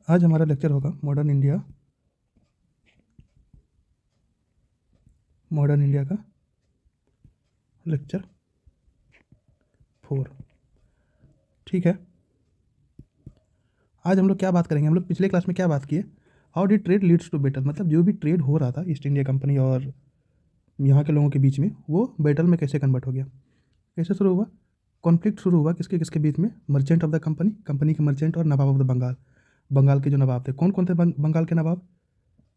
आज हमारा लेक्चर होगा मॉडर्न इंडिया का लेक्चर 4। ठीक है, आज हम लोग क्या बात करेंगे। हम लोग पिछले क्लास में क्या बात किए, how did trade leads to battle, मतलब जो भी ट्रेड हो रहा था ईस्ट इंडिया कंपनी और यहाँ के लोगों के बीच में, वो बैटल में कैसे कन्वर्ट हो गया, कैसे शुरू हुआ। कॉन्फ्लिक्ट शुरू हुआ किसके किसके बीच में, मर्चेंट ऑफ द कंपनी के मर्चेंट और नवाब ऑफ द बंगाल। बंगाल के जो नवाब थे, कौन कौन थे बंगाल के नवाब।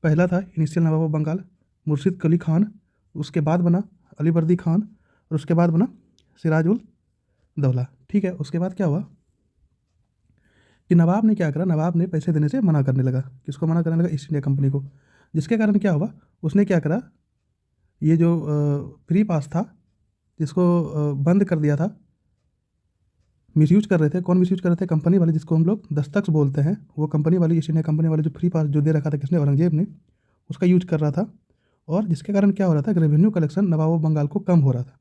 पहला था इनिशियल नवाब ऑफ बंगाल मुर्शिद कुली खान, उसके बाद बना अलीवर्दी खान और उसके बाद बना सिराज उल दौला। ठीक है, उसके बाद क्या हुआ कि नवाब ने क्या करा, नवाब ने पैसे देने से मना करने लगा। किसको मना करने लगा, ईस्ट इंडिया कंपनी को। जिसके कारण क्या हुआ, उसने क्या करा, ये जो फ्री पास था जिसको बंद कर दिया था, मिसयूज कर रहे थे। कौन मिसयूज कर रहे थे, कंपनी वाले, जिसको हम लोग दस्तक्स बोलते हैं। वो कंपनी वाली, ईस्ट इंडिया कंपनी वाले जो फ्री पास जो दे रखा था किसने, औरंगजेब ने, उसका यूज कर रहा था। और जिसके कारण क्या हो रहा था, revenue collection nawab of Bengal को कम हो रहा था,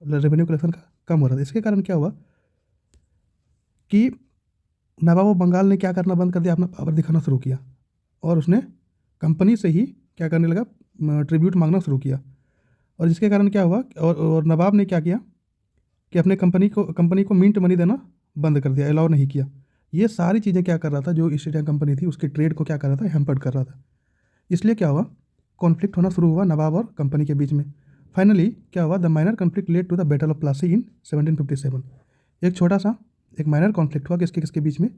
रेवेन्यू कलेक्शन का कम हो रहा था। इसके कारण क्या हुआ कि नवाब ऑफ बंगाल ने क्या करना बंद कर दिया, अपना पावर दिखाना शुरू किया और उसने कंपनी से ही क्या करने लगा, ट्रिब्यूट मांगना शुरू किया। और जिसके कारण क्या हुआ, और नवाब ने क्या किया कि अपने कंपनी को मिंट मनी देना बंद कर दिया, अलाउ नहीं किया। ये सारी चीज़ें क्या कर रहा था, जो ईस्ट इंडिया कंपनी थी उसकी ट्रेड को क्या कर रहा था, हैम्पर्ड कर रहा था। इसलिए क्या हुआ, कॉन्फ्लिक्ट होना शुरू हुआ नवाब और कंपनी के बीच में। फाइनली क्या हुआ, the minor conflict led to the battle of Plassey in 1757। एक छोटा सा एक माइनर कॉन्फ्लिक्ट हुआ किसके किसके बीच में,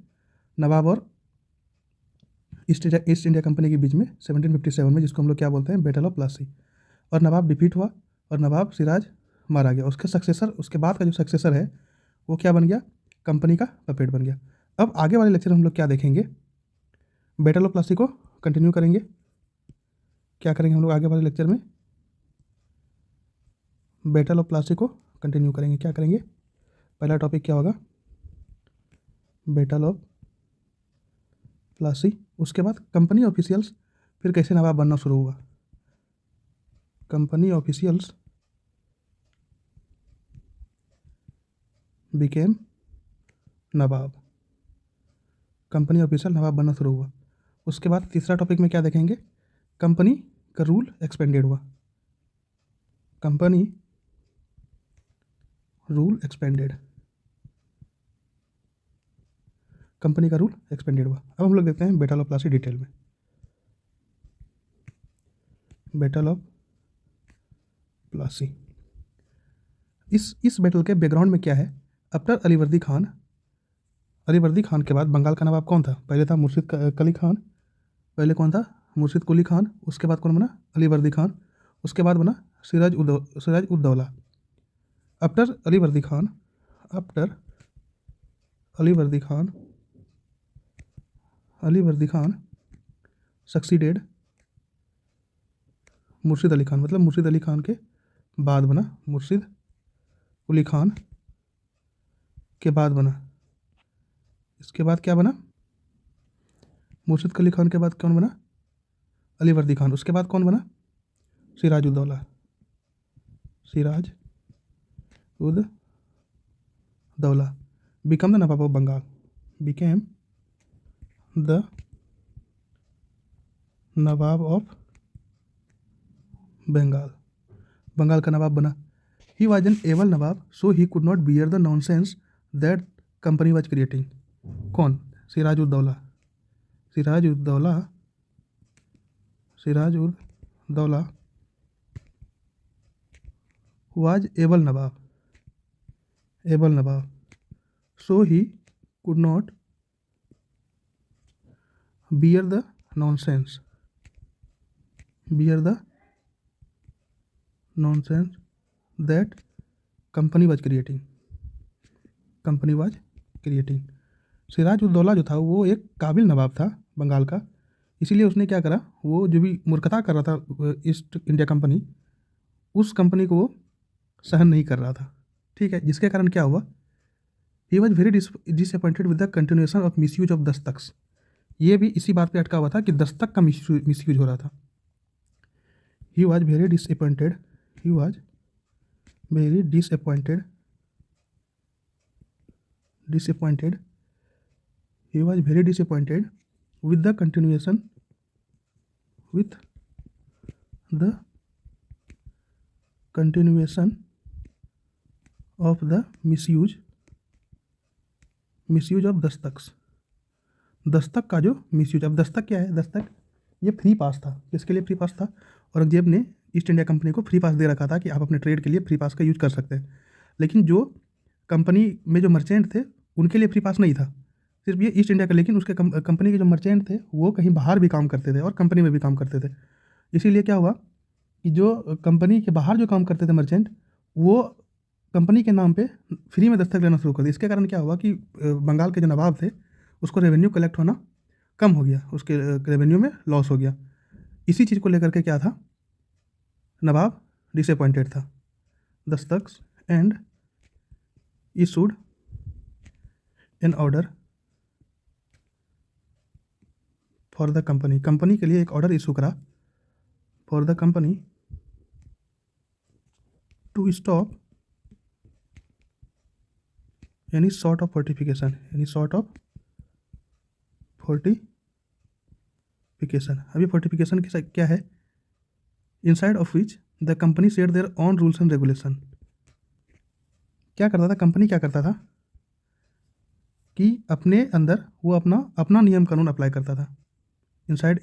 नवाब और ईस्ट इंडिया कंपनी के बीच में 1757 में, जिसको हम लोग क्या बोलते हैं, बैटल ऑफ प्लासी। और नवाब डिफीट हुआ और नवाब सिराज मारा गया। उसके सक्सेसर, उसके बाद का जो सक्सेसर है वो क्या बन गया, कंपनी का पपेट बन गया। अब आगे वाले लेक्चर में हम लोग क्या देखेंगे, बैटल ऑफ प्लासी को कंटिन्यू करेंगे। क्या करेंगे हम लोग आगे वाले लेक्चर में, बैटल ऑफ प्लासी को कंटिन्यू करेंगे। क्या करेंगे, पहला टॉपिक क्या होगा, बैटल ऑफ प्लासी। उसके बाद कंपनी ऑफिशियल्स फिर कैसे नवाब बनना शुरू हुआ, company officials became nawab, company official नवाब बनना शुरू हुआ। उसके बाद तीसरा टॉपिक में क्या देखेंगे, कंपनी का रूल एक्सपेंडेड हुआ, कंपनी रूल एक्सपेंडेड, कंपनी का रूल एक्सपेंडेड हुआ। अब हम लोग देखते हैं बैटल ऑफ प्लासी डिटेल में। बैटल ऑफ प्लासी, इस बैटल के बैकग्राउंड में क्या है, आफ्टर अलीवर्दी खान के बाद बंगाल का नवाब कौन था, पहले था मुर्शिद कुली खान, पहले कौन था, मुर्शिद कुली खान। उसके बाद कौन बना, अलीवर्दी खान। उसके बाद बना सिराज उद दौला। आफ्टर अलीवर्दी खान सक्सीडेड मुर्शिद अली खान, मतलब मुर्शिद अली खान के बाद बना, मुर्शिद कुली खान के बाद बना। इसके बाद क्या बना, मुर्शिद कुली खान के बाद कौन बना, अलीवर्दी खान। उसके बाद कौन बना, Siraj ud Daulah, Siraj ud Daulah become the nawab of Bengal, became the nawab of Bengal, Bengal का नवाब बना। He was an able nawab, so he could not bear the nonsense that company was creating. कौन, Siraj ud Daulah, Siraj ud Daulah, Siraj ud Daula was able Nabab, so he could not bear the nonsense that company was creating। Siraj ud Daula जो था वो एक काबिल नवाब था बंगाल का, इसीलिए उसने क्या करा, वो जो भी मूर्खता कर रहा था ईस्ट इंडिया कंपनी, उस कंपनी को वो सहन नहीं कर रहा था। ठीक है, जिसके कारण क्या हुआ, he was very disappointed with the continuation of misuse of दस्तक्स। ये भी इसी बात पे अटका हुआ था कि दस्तक का मिसयूज हो रहा था। ही was very disappointed he was very disappointed he was very disappointed with the continuation with the continuation of the misuse of Dastak का जो मिसयूज। अब दस्तक क्या है? दस्तक ये फ्री पास था। किसके लिए फ्री पास था? औरंगजेब ने ईस्ट इंडिया कंपनी को फ्री पास दे रखा था कि आप अपने ट्रेड के लिए फ्री पास का यूज कर सकते हैं, लेकिन जो कंपनी में जो मर्चेंट थे उनके लिए फ्री पास नहीं था, सिर्फ ये ईस्ट इंडिया का। लेकिन उसके कंपनी के जो मर्चेंट थे वो कहीं बाहर भी काम करते थे और कंपनी में भी काम करते थे। इसीलिए क्या हुआ कि जो कंपनी के बाहर जो काम करते थे मर्चेंट, वो कंपनी के नाम पे फ्री में दस्तक लेना शुरू कर दिया। इसके कारण क्या हुआ कि बंगाल के जो नवाब थे उसको रेवेन्यू कलेक्ट होना कम हो गया, उसके रेवेन्यू में लॉस हो गया। इसी चीज़ को लेकर के क्या था, नवाब डिसअपॉइंटेड था। दस्तक and issued an order for the company. Company के लिए एक ऑर्डर इशू करा for the company to stop any sort of fortification, अभी फोर्टिफिकेशन क्या है? Inside of which the company set their own rules and regulation. क्या करता था कंपनी? क्या करता था कि अपने अंदर वो अपना नियम कानून अप्लाई करता था। इनसाइड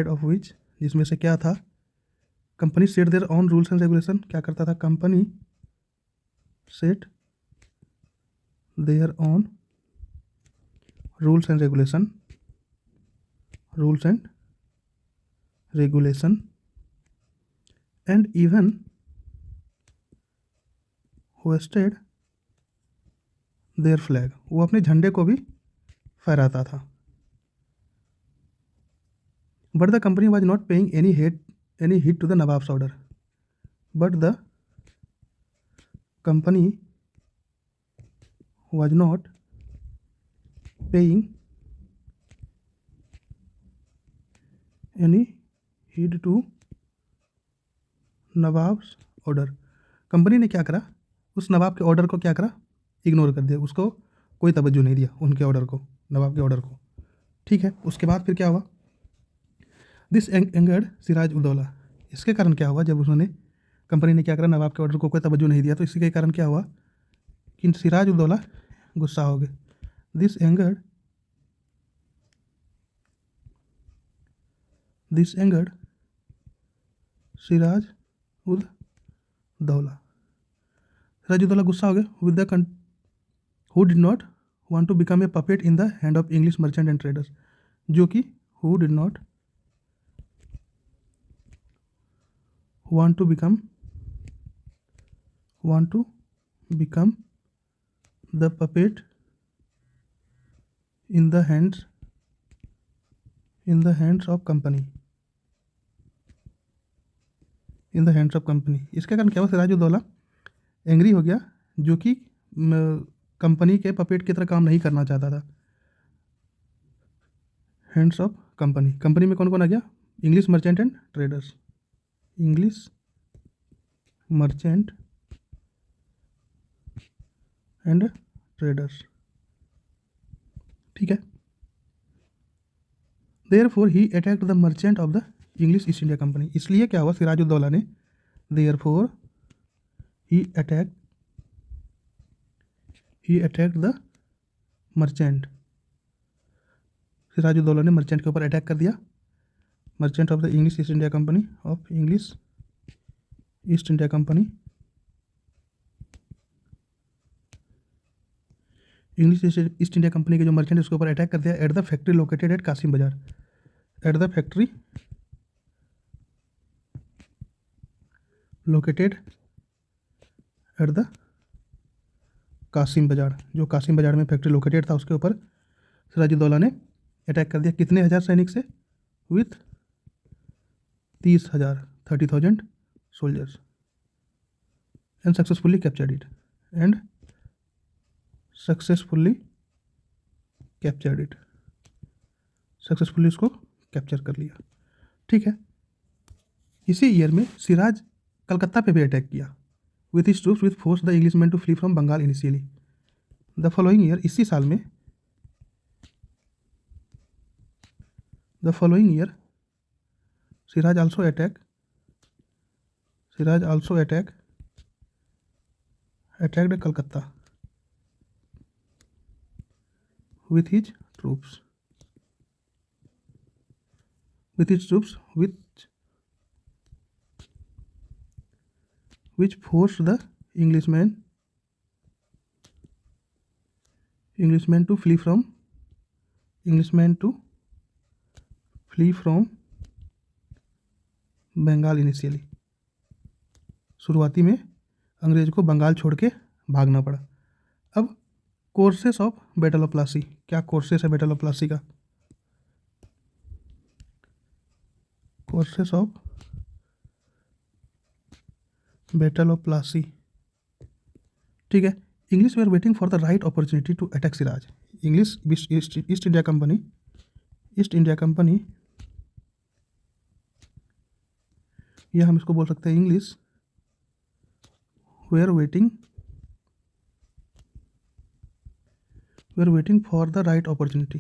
ऑफ विच जिसमें से क्या था? Company set their own rules and regulation. क्या करता था? Company set their own rules and regulation and even hosted their flag. वो अपने झंडे को भी फहराता था। But the company was not paying any heed to the Nawab's order. But the company was not paying any heed to nawabs order. Company ने क्या करा? उस नवाब के ऑर्डर को क्या करा? इग्नोर कर दिया, उसको कोई तवज्जो नहीं दिया उनके ऑर्डर को, नवाब के ऑर्डर को। ठीक है, उसके बाद फिर क्या हुआ? This angered Siraj ud-Daulah. इसके कारण क्या हुआ? जब उन्होंने कंपनी ने क्या करा? नवाब के ऑर्डर को कोई तवज्जो नहीं दिया, तो इसी के कारण क्या हुआ कि सिराज उदौला गुस्सा हो गए। This angered Siraj ud Daulah. सिराज उदौला गुस्सा हो गए with the who did not want to become a puppet in the hand of English merchant and traders. जो कि who did not want to become the puppet in the hands of company, इसके कारण क्या हुआ? Siraj-ud-Daulah angry हो गया, जो कि कंपनी के पपेट की तरह काम नहीं करना चाहता था। हैंड्स ऑफ कंपनी में कौन कौन आ गया? English merchant and traders. English merchant and traders. ठीक है। Therefore he attacked the merchant of the English East India company. इसलिए क्या हुआ? सिराजुद्दौला ने therefore he attacked the merchant. Sirajuddaulah ने मर्चेंट के ऊपर अटैक कर दिया। Merchant of the English East India company East India company English East India company के जो मर्चेंट उसके ऊपर अटैक कर दिया। At the factory located eight Qasim Bazar. At the factory located at the Kasim Bazar. जो कासिम बाजार में फैक्ट्री लोकेटेड था उसके ऊपर सिराजुद्दौला ने अटैक कर दिया। कितने हज़ार सैनिक से? With 30,000 soldiers and successfully captured it successfully उसको कैप्चर कर लिया। ठीक है। इसी ईयर में सिराज कलकत्ता पे भी अटैक किया with his troops with force the Englishman to flee from Bengal initially. The following year, इसी साल में, the following year Siraj also attacked Calcutta with his troops which forced the Englishmen to flee from Bengal initially. शुरुआती में अंग्रेज को बंगाल छोड़ के भागना पड़ा। अब causes of battle of Plassey, क्या कोर्सेस है बैटल ऑफ प्लासी का? Causes of battle of Plassey, ठीक है। English were waiting for the right opportunity to attack Siraj. English East India company, या हम इसको बोल सकते हैं English were waiting for the right opportunity,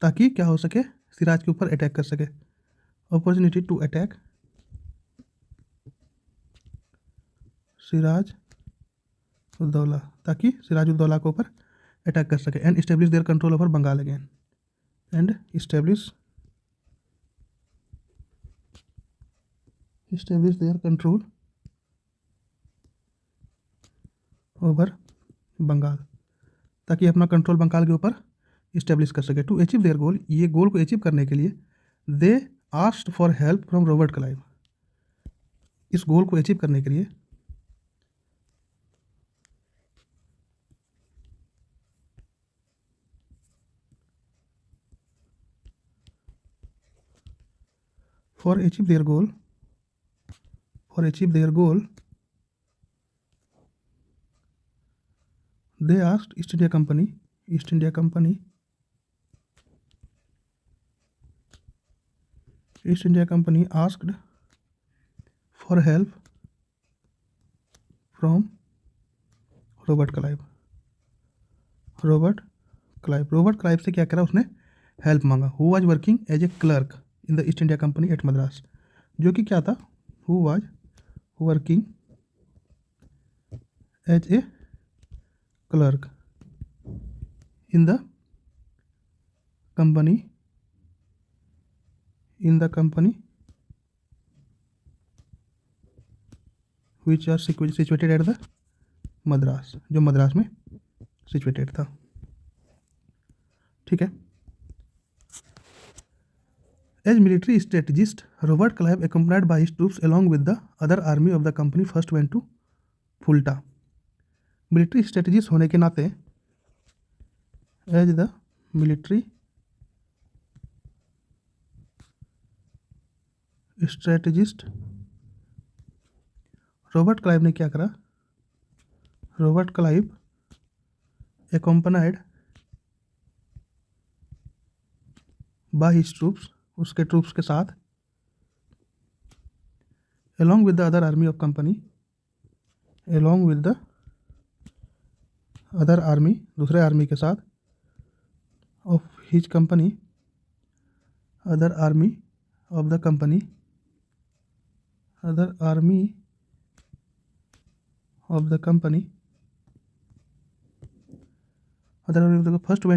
ताकि क्या हो सके, सिराज के ऊपर अटैक कर सके। Opportunity to attack Siraj ud-Daulah, ताकि सिराज उद्दौला के ऊपर अटैक कर सके। And establish their control over Bengal again, and establish their control over Bengal, ताकि अपना कंट्रोल बंगाल के ऊपर इस्टेब्लिश कर सके। टू अचीव देयर गोल, ये गोल को अचीव करने के लिए they asked for help from Robert Clive. इस गोल को अचीव करने के लिए for achieve their goal they asked East India Company asked for help from Robert Clive से क्या करा उसने, हेल्प मांगा। Who was working as a clerk in the East India company at Madras, जो कि क्या था, who was working as a clerk in the company which are situated at the Madras, जो मद्रास में सिचुएटेड था, ठीक है। As military strategist Robert Clive accompanied by his troops along with the other army of the company first went to Fulta. Military strategist होने के नाते, as the military strategist Robert Clive ने क्या करा, Robert Clive accompanied by his troops, उसके troops के साथ, along with the other army of company, दूसरे आर्मी के साथ, of his company, other army of the company, first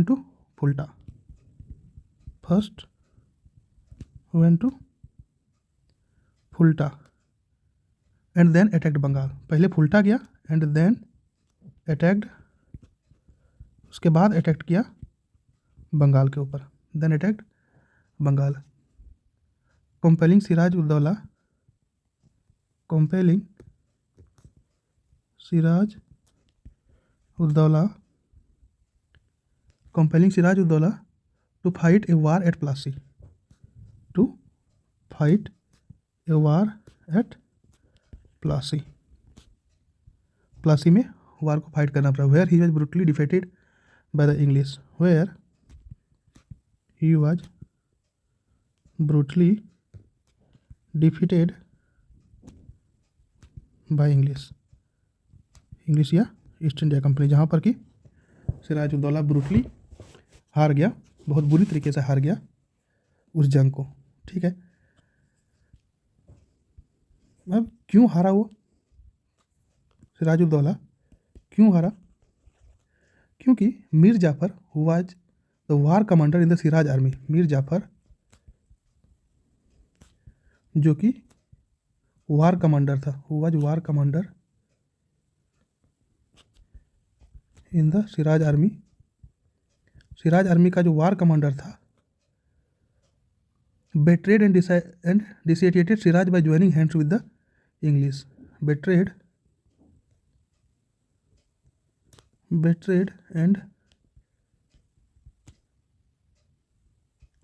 went to Fulta, and then attacked Bengal. पहले फुल्टा गया एंड देन अटैक्ड, उसके बाद अटैक किया बंगाल के ऊपर, then attacked Bengal. Compelling Siraj ud-Daulah to fight a war at Plassey, Plassey में वार को फाइट करना पड़ा। Where he was brutally defeated by the English, by English या ईस्ट इंडिया कंपनी, जहाँ पर कि सिराजुद्दौला ब्रूटली हार गया, बहुत बुरी तरीके से हार गया उस जंग को। ठीक है, अब क्यों हारा वो सिराजुद्दौला, क्यों हारा? क्योंकि Mir Jafar was the war commander in the Siraj army. Mir Jafar जो कि वार कमांडर था, was war commander in the Siraj army. Siraj army का जो वार कमांडर था, betrayed and dissatiated Siraj by joining hands with the English. Betrayed and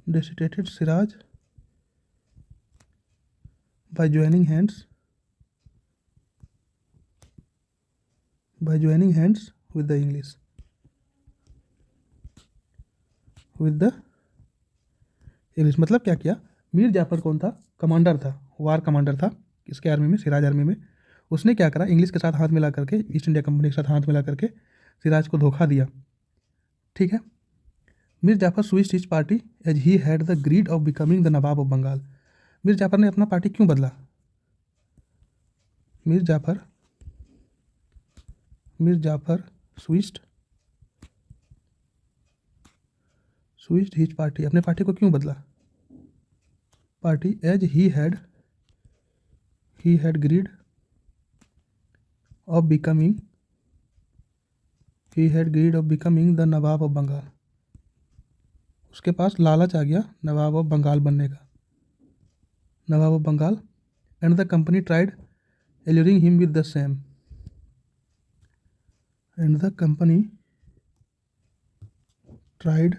dissatiated Siraj by joining hands with the English, मतलब क्या किया? मीर जाफ़र कौन था? कमांडर था, वार कमांडर था किसके आर्मी में? सिराज आर्मी में। उसने क्या करा? इंग्लिश के साथ हाथ मिला करके, ईस्ट इंडिया कंपनी के साथ हाथ मिला करके सिराज को धोखा दिया। ठीक है, Mir Jafar switched his party as he had the greed of becoming the nawab of Bengal. Mir Jafar ने अपना पार्टी क्यों बदला? Mir Jafar switched his party, अपने पार्टी को क्यों बदला? Party as he had greed of becoming the nawab of Bengal. उसके पास लालच आ गया नवाब ऑफ बंगाल बनने का, nawab of Bengal. And the company tried alluring him with the same. And the company tried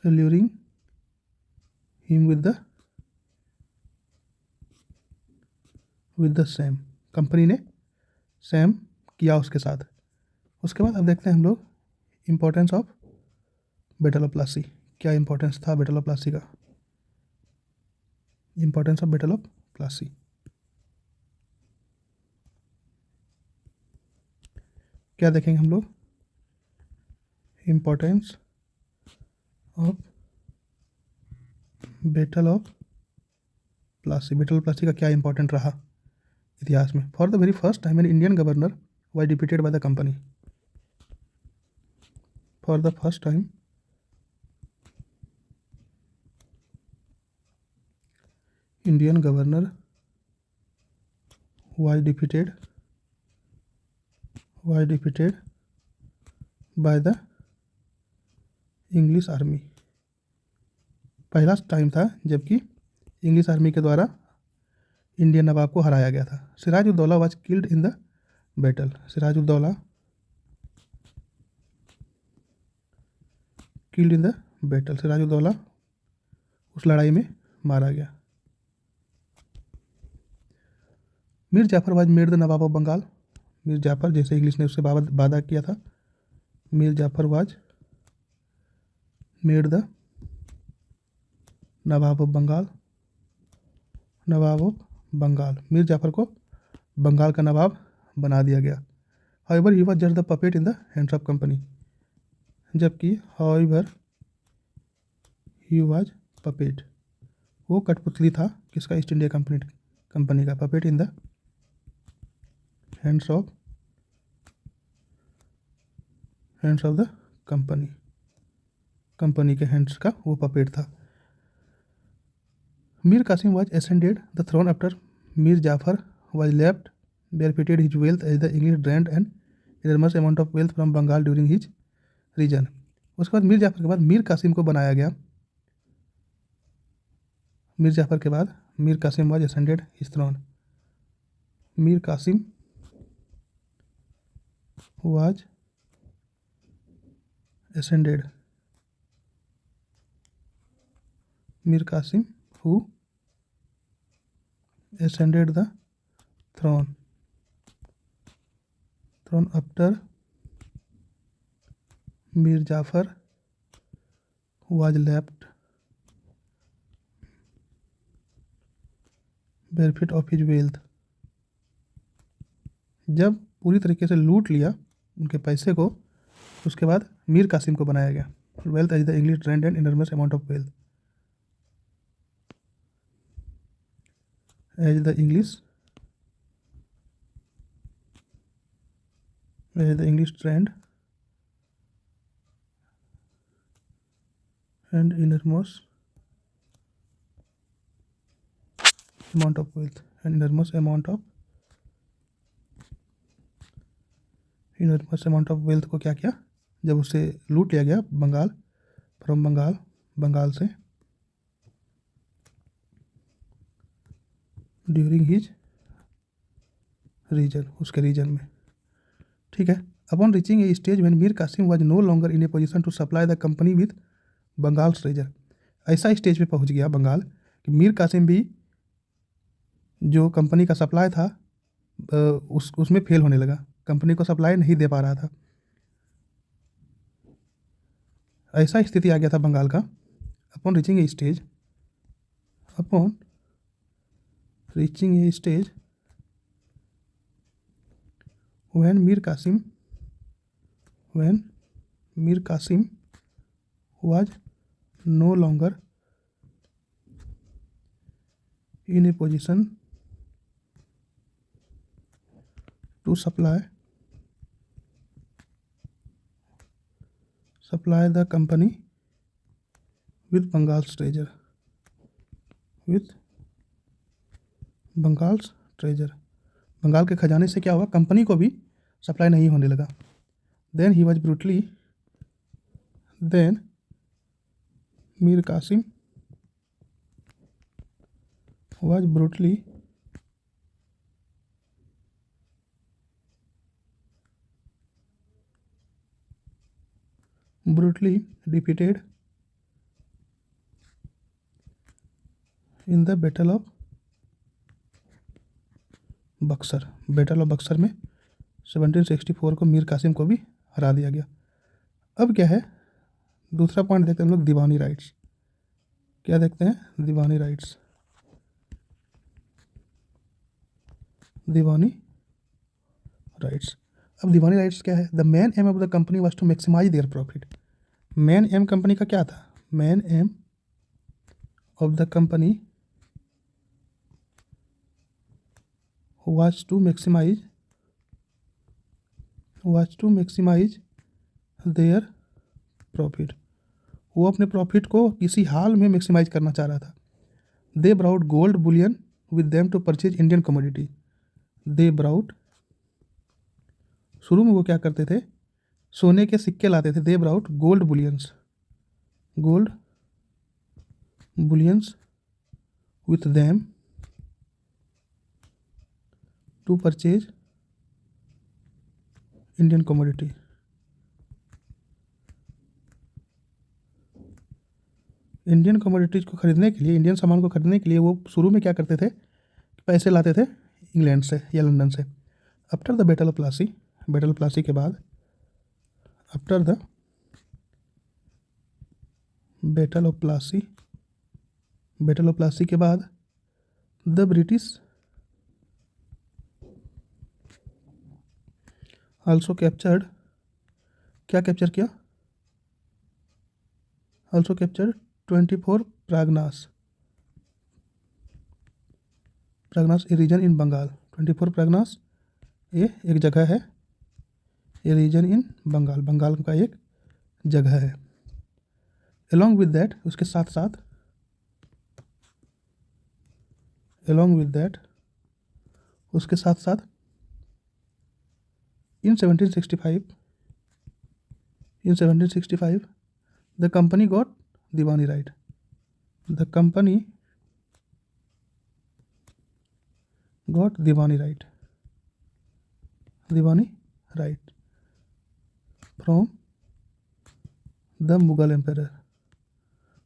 alluring him with the same। Company ने सेम किया उसके साथ। उसके बाद अब देखते हैं हम लोग importance of battle of Plassey. क्या इम्पोर्टेंस था बैटल ऑफ प्लासी का? Importance of battle of Plassey, क्या देखेंगे हम लोग? Importance of battle of Plassey. Battle of Plassey का क्या इंपॉर्टेंट रहा इतिहास में? For the very first time an Indian governor was defeated by the company. For the first time Indian governor was defeated by the English army. पहला time था जबकि English army के द्वारा इंडियन नवाब को हराया गया था। Siraj-ud-Daulah was killed in the battle. Siraj-ud-Daulah killed in the battle, Siraj-ud-Daulah उस लड़ाई में मारा गया। Mir Jafar was made the nawab of Bengal. Mir Jafar, जैसे इंग्लिश ने उससे वादा किया था, Mir Jafar was made the nawab of Bengal. Mir Jafar को बंगाल का नवाब बना दिया गया। However he was just the puppet in the hands of company. जबकि हाउएवर ही वाज पपेट, वो कठपुतली था किसका? ईस्ट इंडिया कंपनी का। Puppet in the hands of the company के हैंड्स का वो पपेट था। Mir Qasim was ascended the throne after Mir Jafar was left benefited his wealth as the English drained an enormous amount of wealth from Bengal during his region। उसके बाद मीर जाफ़र के बाद मीर कासिम को बनाया गया। मीर जाफ़र के बाद Mir Qasim was ascended his throne। Mir Qasim was ascended, Mir Qasim who ascended the throne after Mir Jafar was left benefit of his wealth, जब पूरी तरीके से लूट लिया उनके पैसे को, उसके बाद मीर कासिम को बनाया गया। Wealth as the English traded and enormous amount of wealth, as the English traded and enormous amount of wealth and enormous amount of wealth को क्या किया, जब उसे लूट लिया गया बंगाल से ड्यूरिंग हिज रीजन, उसके रीजन में। ठीक है। Upon reaching a stage when Mir Qasim was no longer in a position to supply the company with Bengal treasure, ऐसा स्टेज पे पहुंच गया बंगाल कि मीर कासिम भी जो कंपनी का सप्लाई था उसमें फेल होने लगा, कंपनी को सप्लाई नहीं दे पा रहा था। ऐसा स्थिति आ गया था बंगाल का। Upon reaching a stage when Mir Qasim was no longer in a position to supply the company with Bengal's treasure, Bengal के खजाने से क्या हुआ, कंपनी को भी सप्लाई नहीं होने लगा। then Mir Qasim was brutally defeated in the Battle of Buxar. Battle of Buxar में 1764 को मीर कासिम को भी हरा दिया गया। अब क्या है, दूसरा पॉइंट देखते हैं हम लोग, दीवानी राइट्स। क्या देखते हैं, दीवानी राइट्स। अब दीवानी राइट्स क्या है, the main aim of the company was to maximize their profit. Main aim company का क्या था, main aim of the company was to maximize their profit। वो अपने प्रॉफिट को किसी हाल में मैक्सिमाइज करना चाह रहा था। They brought gold bullion with them to purchase Indian commodity. शुरू में वो क्या करते थे, सोने के सिक्के लाते थे। They brought gold bullions with them to purchase Indian commodity. Indian commodities को खरीदने के लिए, इंडियन सामान को खरीदने के लिए वो शुरू में क्या करते थे, पैसे लाते थे इंग्लैंड से या लंदन से। After the battle of Plassey के बाद, after the battle of Plassey के बाद the British also captured 24 Pragnas a region in Bengal. 24 Pragnas ये एक जगह है, ये रीजन इन बंगाल का एक जगह है। along with that, उसके साथ साथ in 1765 the company got Diwani right। The company got Diwani right from the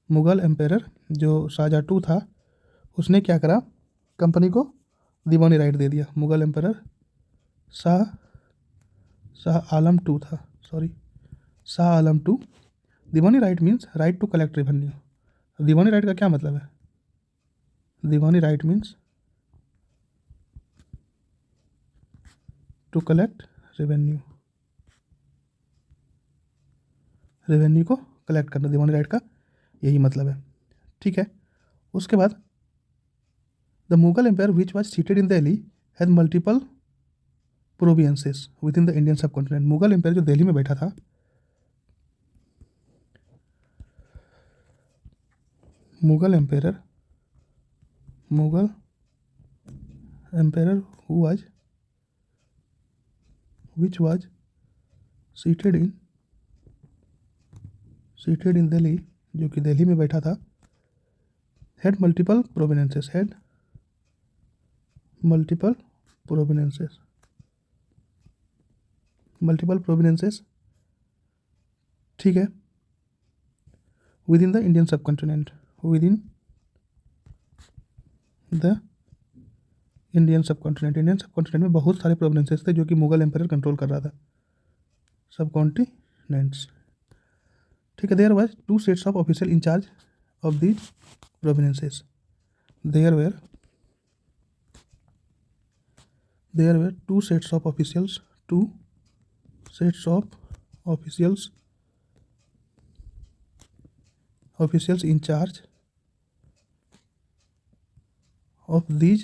Mughal emperor जो शाहजहाँ टू था, उसने क्या करा, कंपनी को दीवानी राइट दे दिया। मुगल एम्पेरर शाह आलम टू था, Shah Alam two. Diwani right means right to collect revenue. Diwani right का क्या मतलब है, diwani right means to collect revenue, revenue को कलेक्ट करना, दीवानी राइट का यही मतलब है। ठीक है, उसके बाद the Mughal empire which was seated in Delhi has multiple provinces within the Indian subcontinent. Mughal empire जो दिल्ली में बैठा था, Mughal empire who was which was seated in Delhi, जो कि दिल्ली में बैठा था, हैड मल्टीपल प्रोविनेंसेस, ठीक है, विद इन द इंडियन सब कॉन्टिनेंट, इंडियन सब कॉन्टिनेंट में बहुत सारे प्रोविनेंसेस थे जो कि मुगल एम्पायर कंट्रोल कर रहा था, सब कॉन्टिनेंट्स। ठीक है, there was two sets of official in charge of these provinces, there were two sets of officials in charge of these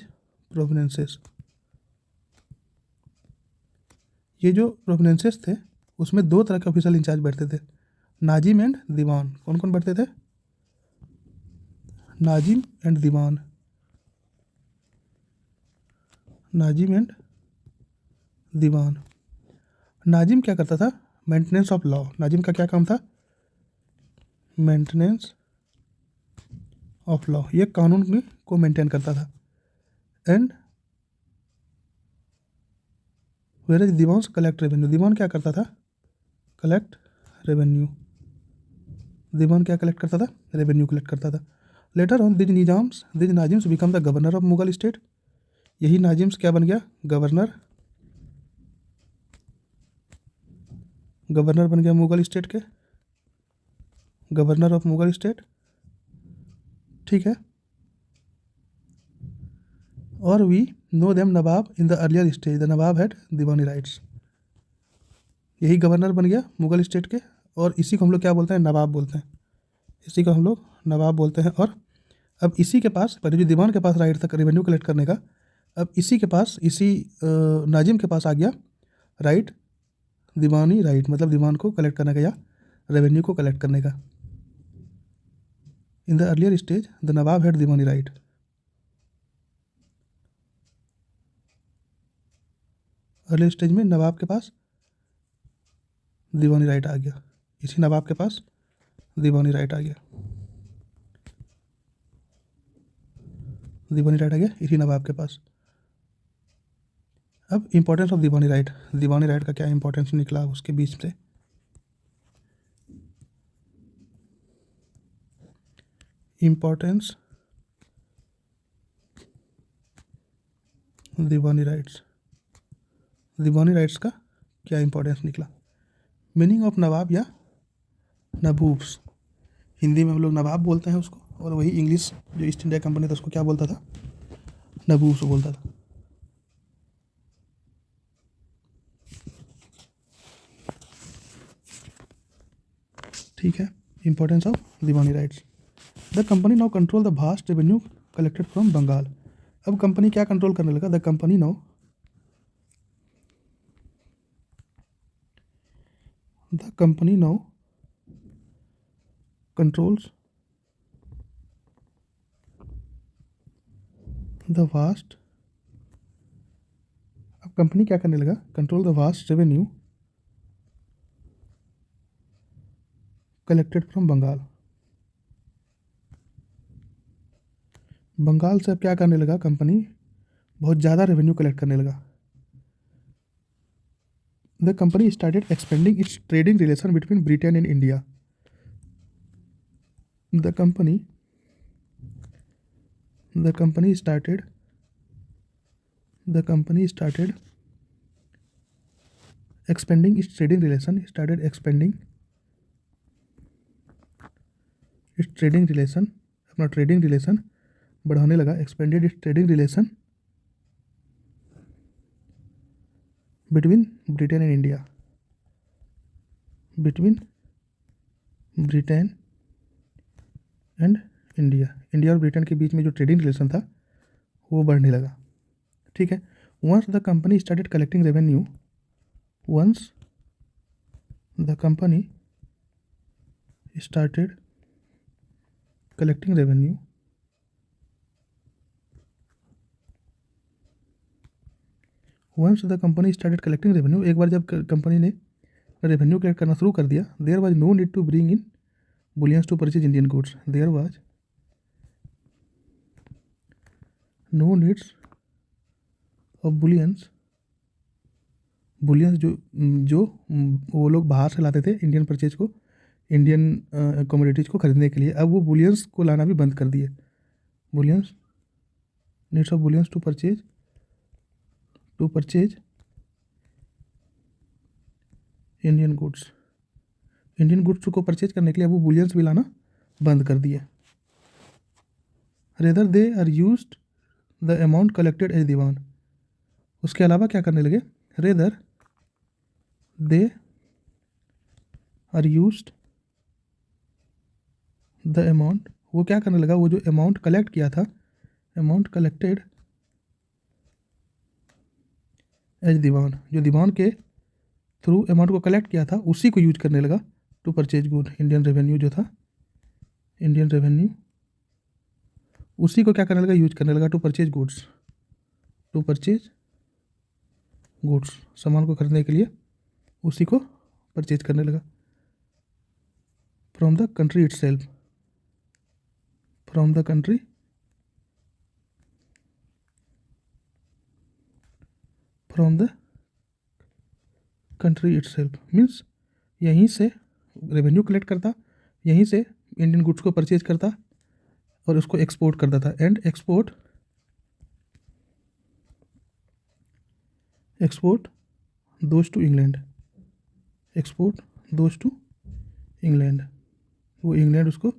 provinces। ये जो प्रोविनेंसेस थे उसमें दो तरह के ऑफिशियल इंचार्ज बैठते थे, नाजिम एंड दीवान। कौन कौन बैठते थे? नाजिम एंड दीवान। नाजिम क्या करता था? Maintenance of law. नाजिम का क्या काम था? मेंटेनेंस ऑफ लॉ, ये कानून को मेंटेन करता था। And where is diwan collect revenue. Diwan क्या करता था? Collect revenue. दीवान क्या कलेक्ट करता था? रेवेन्यू कलेक्ट करता था। Later on these nazims become the governor of Mughal state. यही नाजिम्स क्या बन गया? गवर्नर बन गया मुगल स्टेट के, गवर्नर ऑफ मुगल स्टेट। ठीक है, और we know them nawab in the earlier stage, the nawab had diwani rights. यही गवर्नर बन गया मुगल स्टेट के, और इसी को हम लोग क्या बोलते हैं? नवाब बोलते हैं। इसी को हम लोग नवाब बोलते हैं। और अब इसी के पास, पहले जो दीवान के पास राइट था रेवेन्यू कलेक्ट करने का, अब इसी के पास, नाजिम के पास आ गया राइट, दीवानी राइट, मतलब दीवान को कलेक्ट करने का या रेवेन्यू को कलेक्ट करने का। इन the earlier stage the nawab had Deewani right. Early stage में नवाब के पास दीवानी राइट आ गया, इसी नवाब के पास दीवानी राइट आ गया, दीवानी राइट आ गया इसी नवाब के पास। अब importance of Deewani right, Deewani right का क्या इंपॉर्टेंस निकला उसके बीच से। इंपॉर्टेंस दीवानी राइट्स, दीवानी राइट्स का क्या इंपॉर्टेंस निकला। मीनिंग ऑफ नवाब या नबूब्स, हिंदी में हम लोग नवाब बोलते हैं उसको, और वही इंग्लिश जो ईस्ट इंडिया कंपनी था उसको क्या बोलता था? नबूब्स बोलता था। ठीक है, importance of Diwani rights. The company now control the vast revenue collected from Bengal. अब कंपनी क्या कंट्रोल करने लगा? The company now controls the vast, अब कंपनी क्या करने लगा? Control the vast revenue collected from Bengal. Bengal से अब क्या करने लगा? कंपनी बहुत ज़्यादा रेवेन्यू कलेक्ट करने लगा। The company started expanding it's trading relation between Britain and India. The company started expanding its trading relation, अपना ट्रेडिंग रिलेशन बढ़ाने लगा। Expanded it's trading relation between Britain and India, between Britain and India, India और Britain के बीच में जो trading relation था वो बढ़ने लगा। ठीक है। Once the company started collecting revenue, once the company started collecting revenue, once the company started collecting revenue, एक बार जब कंपनी ने रेवेन्यू कलेक्ट करना शुरू कर दिया, there was no need to bring in bullions to purchase Indian goods, there was no needs of bullions, bullions जो जो वो लोग बाहर से लाते थे इंडियन परचेज को, इंडियन कमोडिटीज़ को खरीदने के लिए, अब वो बुलियंस को लाना भी बंद कर दिए। Bullions, needs of bullions to purchase Indian goods, Indian goods को परचेज करने के लिए अब वो बुलियंस भी लाना बंद कर दिए। Rather they are used the amount collected as diwan, उसके अलावा क्या करने लगे, rather they are used the amount, वो क्या करने लगा, वो जो अमाउंट कलेक्ट किया था, अमाउंट कलेक्टेड एज दीवान, जो दीवान के थ्रू अमाउंट को कलेक्ट किया था उसी को यूज करने लगा to purchase good, Indian revenue जो था, इंडियन रेवेन्यू उसी को क्या करने लगा, यूज करने लगा to purchase goods, to purchase goods, सामान को खरीदने के लिए उसी को परचेज करने लगा। From the country itself, from the country itself means यहीं से रेवेन्यू कलेक्ट करता, यहीं से इंडियन गुड्स को परचेज करता और उसको एक्सपोर्ट करता था, and export those to England, export those to England, वो इंग्लैंड उसको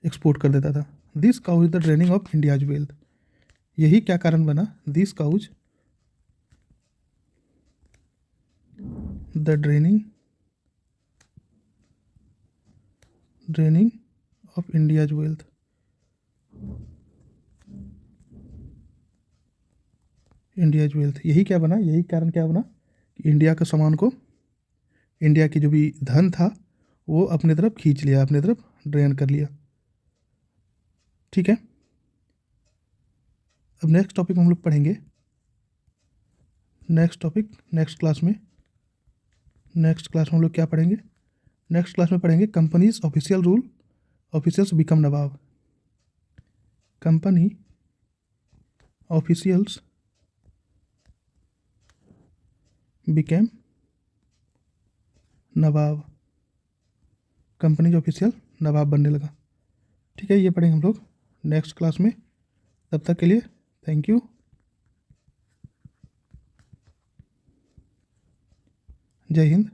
एक्सपोर्ट कर देता था। This cause the draining of India's wealth, यही क्या कारण बना, this cause the draining of India's wealth, India's wealth, यही क्या बना, यही कारण क्या बना कि इंडिया का सामान को, इंडिया की जो भी धन था वो अपने तरफ खींच लिया, अपने तरफ ड्रेन कर लिया। ठीक है। अब नेक्स्ट टॉपिक हम लोग पढ़ेंगे, नेक्स्ट टॉपिक नेक्स्ट क्लास में हम लोग क्या पढ़ेंगे, नेक्स्ट क्लास में पढ़ेंगे companies official rule, officials become nawab, company officials became nawab, company official nawab बनने लगा। ठीक है, ये पढ़ेंगे हम लोग नेक्स्ट क्लास में। तब तक के लिए थैंक यू, जय हिंद।